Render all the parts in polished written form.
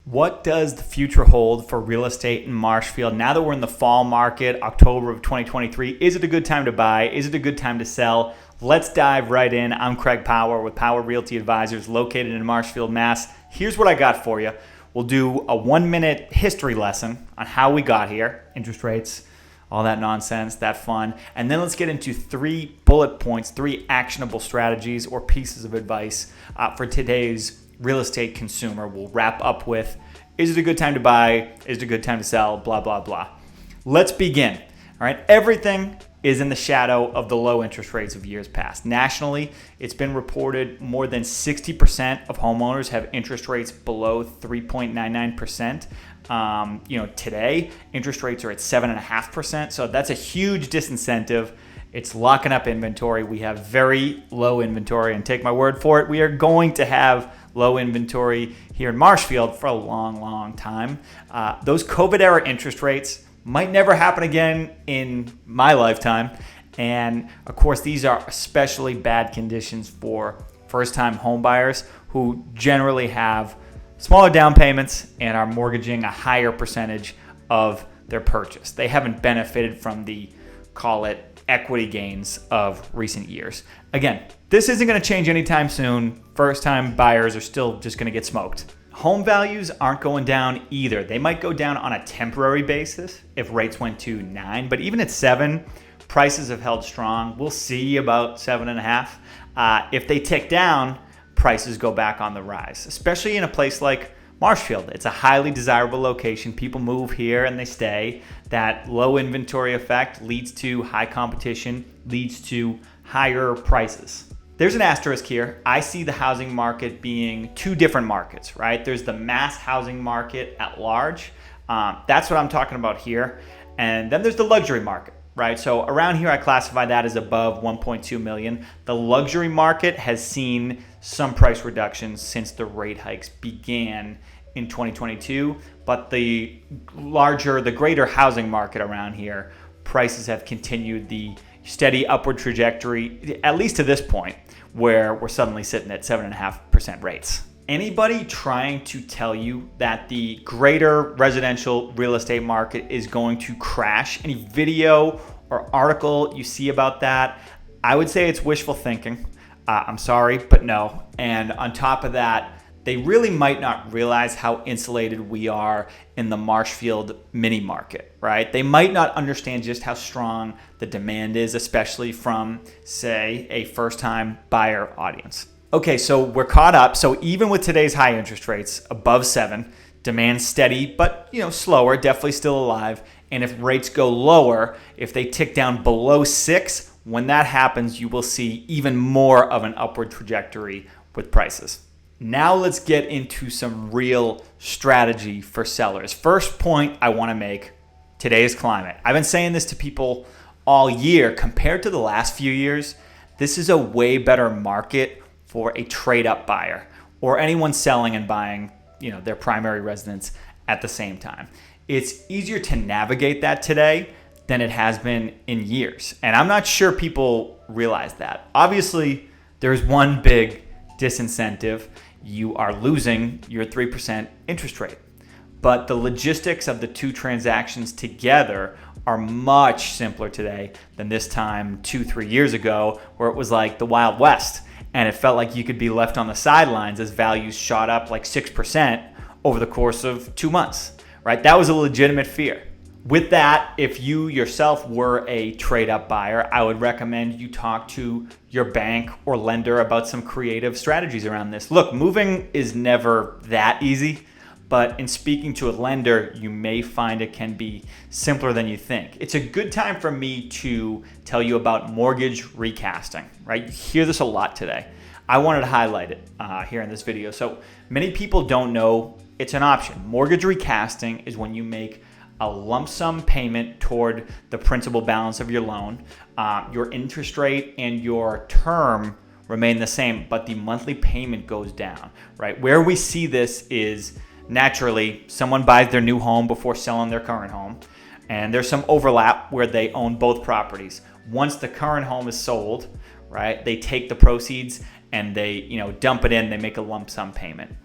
What does the future hold for real estate in Marshfield? Now that we're in the fall market, October of 2023, is it a good time to buy? Is it a good time to sell? Let's dive right in. I'm Craig Power with Power Realty Advisors located in Marshfield, Mass. Here's what I got for you. We'll do a 1-minute history lesson on how we got here, interest rates, all that nonsense, that fun. And then let's get into 3 bullet points, 3 actionable strategies or pieces of advice for today's real estate consumer. We'll wrap up with, is it a good time to buy? Is it a good time to sell? Blah, blah, blah. Let's begin. All right. Everything is in the shadow of the low interest rates of years past. Nationally, it's been reported more than 60% of homeowners have interest rates below 3.99%. Today, interest rates are at 7.5%. So that's a huge disincentive. It's locking up inventory. We have very low inventory, and take my word for it, we are going to have low inventory here in Marshfield for a long, long time. Those COVID-era interest rates might never happen again in my lifetime. And of course, these are especially bad conditions for first-time home buyers who generally have smaller down payments and are mortgaging a higher percentage of their purchase. They haven't benefited from the, call it, equity gains of recent years. Again, this isn't going to change anytime soon. First-time buyers are still just going to get smoked. Home values aren't going down either. They might go down on a temporary basis if rates went to 9, but even at 7, prices have held strong. We'll see about 7.5. If they tick down, prices go back on the rise, especially in a place like Marshfield. It's a highly desirable location. People move here and they stay. That low inventory effect leads to high competition, leads to higher prices. There's an asterisk here. I see the housing market being 2 different markets, right? There's the mass housing market at large. That's what I'm talking about here. And then there's the luxury market, right? So around here, I classify that as above 1.2 million. The luxury market has seen some price reductions since the rate hikes began in 2022, but the greater housing market around here, prices have continued the steady upward trajectory, at least to this point, where we're suddenly sitting at 7.5% rates. Anybody trying to tell you that the greater residential real estate market is going to crash, any video or article you see about that, I would say it's wishful thinking. I'm sorry, but no. And on top of that, they really might not realize how insulated we are in the Marshfield mini market, right? They might not understand just how strong the demand is, especially from, say, a first-time buyer audience. Okay, so we're caught up. So even with today's high interest rates, above 7, demand steady, but slower, definitely still alive. And if rates go lower, if they tick down below 6, when that happens, you will see even more of an upward trajectory with prices. Now let's get into some real strategy for sellers. First point I want to make, today's climate. I've been saying this to people all year. Compared to the last few years, this is a way better market for a trade-up buyer or anyone selling and buying, their primary residence at the same time. It's easier to navigate that today than it has been in years. And I'm not sure people realize that. Obviously, there's one big disincentive. You are losing your 3% interest rate. But the logistics of the 2 transactions together are much simpler today than this time 2-3 years ago, where it was like the Wild West. And it felt like you could be left on the sidelines as values shot up like 6% over the course of 2 months, right? That was a legitimate fear. With that, if you yourself were a trade-up buyer, I would recommend you talk to your bank or lender about some creative strategies around this. Look, moving is never that easy, but in speaking to a lender, you may find it can be simpler than you think. It's a good time for me to tell you about mortgage recasting, right? You hear this a lot today. I wanted to highlight it here in this video. So many people don't know it's an option. Mortgage recasting is when you make a lump sum payment toward the principal balance of your loan. Your interest rate and your term remain the same, but the monthly payment goes down, right? Where we see this is naturally someone buys their new home before selling their current home, and there's some overlap where they own both properties. Once the current home is sold, right, they take the proceeds and they dump it in, they make a lump sum payment.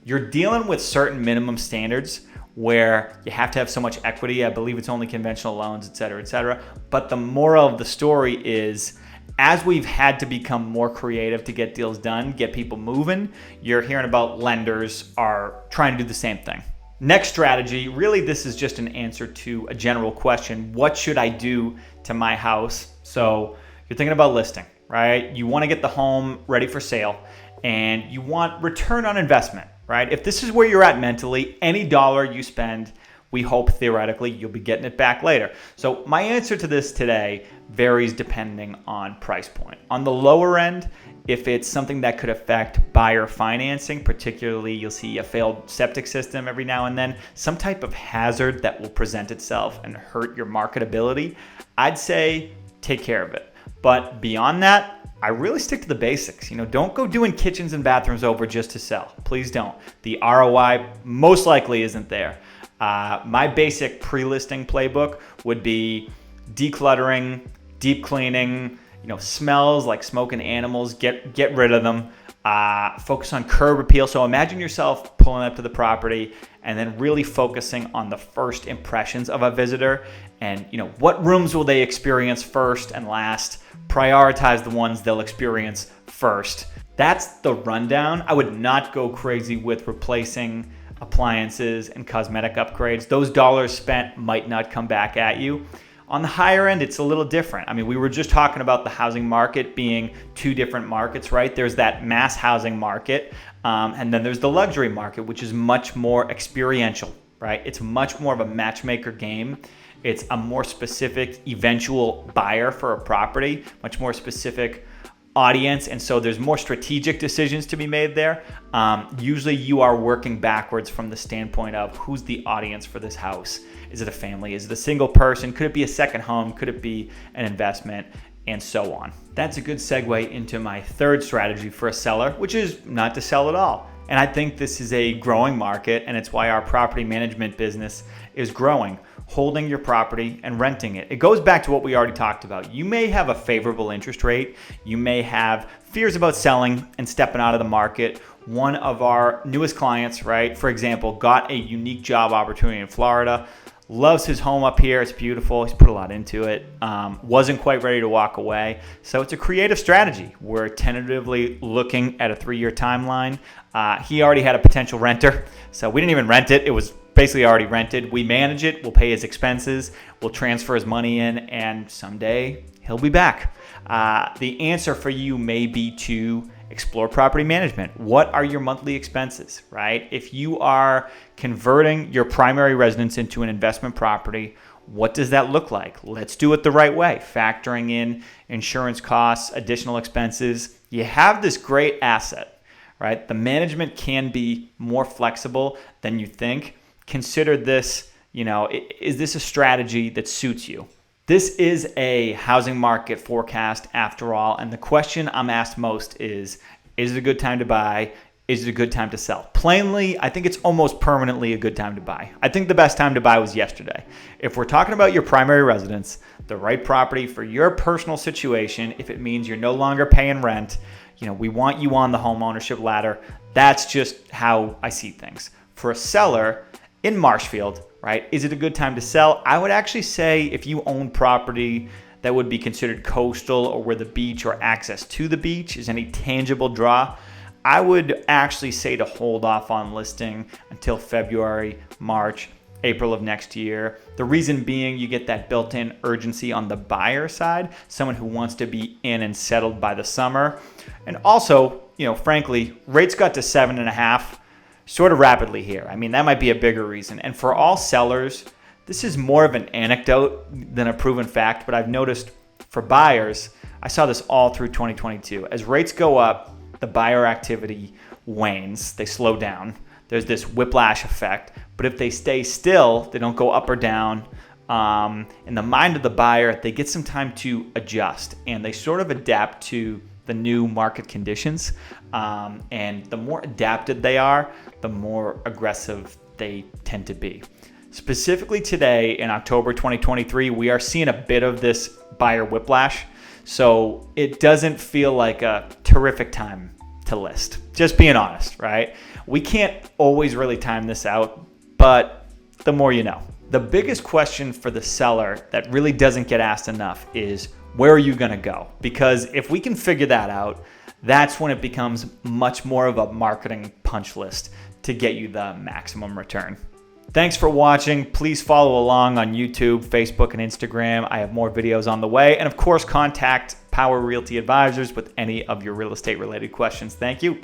you're dealing with certain minimum standards where you have to have so much equity. I believe it's only conventional loans, et cetera, et cetera. But the moral of the story is, as we've had to become more creative to get deals done, get people moving, you're hearing about lenders are trying to do the same thing. Next strategy, really this is just an answer to a general question. What should I do to my house? So you're thinking about listing, right? You want to get the home ready for sale and you want return on investment, right? If this is where you're at mentally, any dollar you spend, we hope theoretically you'll be getting it back later. So my answer to this today varies depending on price point. On the lower end, if it's something that could affect buyer financing, particularly you'll see a failed septic system every now and then, some type of hazard that will present itself and hurt your marketability, I'd say take care of it. But beyond that, I really stick to the basics. Don't go doing kitchens and bathrooms over just to sell. Please don't. The ROI most likely isn't there. My basic pre-listing playbook would be decluttering, deep cleaning, smells like smoking animals, get rid of them. Focus on curb appeal. So imagine yourself pulling up to the property and then really focusing on the first impressions of a visitor and what rooms will they experience first and last. Prioritize the ones they'll experience first. That's the rundown. I would not go crazy with replacing appliances and cosmetic upgrades. Those dollars spent might not come back at you. On the higher end, it's a little different. I mean, we were just talking about the housing market being two different markets, right? There's that mass housing market, and then there's the luxury market, which is much more experiential, right? It's much more of a matchmaker game. It's a more specific eventual buyer for a property, much more specific audience, and so there's more strategic decisions to be made there. Usually you are working backwards from the standpoint of who's the audience for this house. Is it a family? Is it a single person? Could it be a second home? Could it be an investment? And so on. That's a good segue into my third strategy for a seller, which is not to sell at all. And I think this is a growing market, and it's why our property management business is growing. Holding your property and renting it. It goes back to what we already talked about. You may have a favorable interest rate. You may have fears about selling and stepping out of the market. One of our newest clients, right, for example, got a unique job opportunity in Florida. Loves his home up here. It's beautiful. He's put a lot into it. Wasn't quite ready to walk away. So it's a creative strategy. We're tentatively looking at a 3-year timeline. He already had a potential renter. So we didn't even rent it. It was basically already rented. We manage it. We'll pay his expenses. We'll transfer his money in. And someday he'll be back. The answer for you may be to explore property management. What are your monthly expenses, right? If you are converting your primary residence into an investment property, what does that look like? Let's do it the right way. Factoring in insurance costs, additional expenses. You have this great asset, right? The management can be more flexible than you think. Consider this, is this a strategy that suits you? This is a housing market forecast after all, and the question I'm asked most is it a good time to buy? Is it a good time to sell? Plainly, I think it's almost permanently a good time to buy. I think the best time to buy was yesterday. If we're talking about your primary residence, the right property for your personal situation, if it means you're no longer paying rent, we want you on the home ownership ladder. That's just how I see things. For a seller in Marshfield, right, is it a good time to sell? I would actually say if you own property that would be considered coastal or where the beach or access to the beach is any tangible draw, I would actually say to hold off on listing until February, March, April of next year. The reason being you get that built-in urgency on the buyer side, someone who wants to be in and settled by the summer. And also, frankly, rates got to 7.5 sort of rapidly here. I mean, that might be a bigger reason. And for all sellers, this is more of an anecdote than a proven fact, but I've noticed for buyers, I saw this all through 2022. As rates go up, the buyer activity wanes, they slow down. There's this whiplash effect, but if they stay still, they don't go up or down. In the mind of the buyer, they get some time to adjust and they sort of adapt to the new market conditions. And the more adapted they are, the more aggressive they tend to be. Specifically today in October 2023, we are seeing a bit of this buyer whiplash. So it doesn't feel like a terrific time to list. Just being honest, right? We can't always really time this out, but the more you know. The biggest question for the seller that really doesn't get asked enough is, where are you going to go? Because if we can figure that out, that's when it becomes much more of a marketing punch list to get you the maximum return. Thanks for watching. Please follow along on YouTube, Facebook, and Instagram. I have more videos on the way. And of course, contact Power Realty Advisors with any of your real estate related questions. Thank you.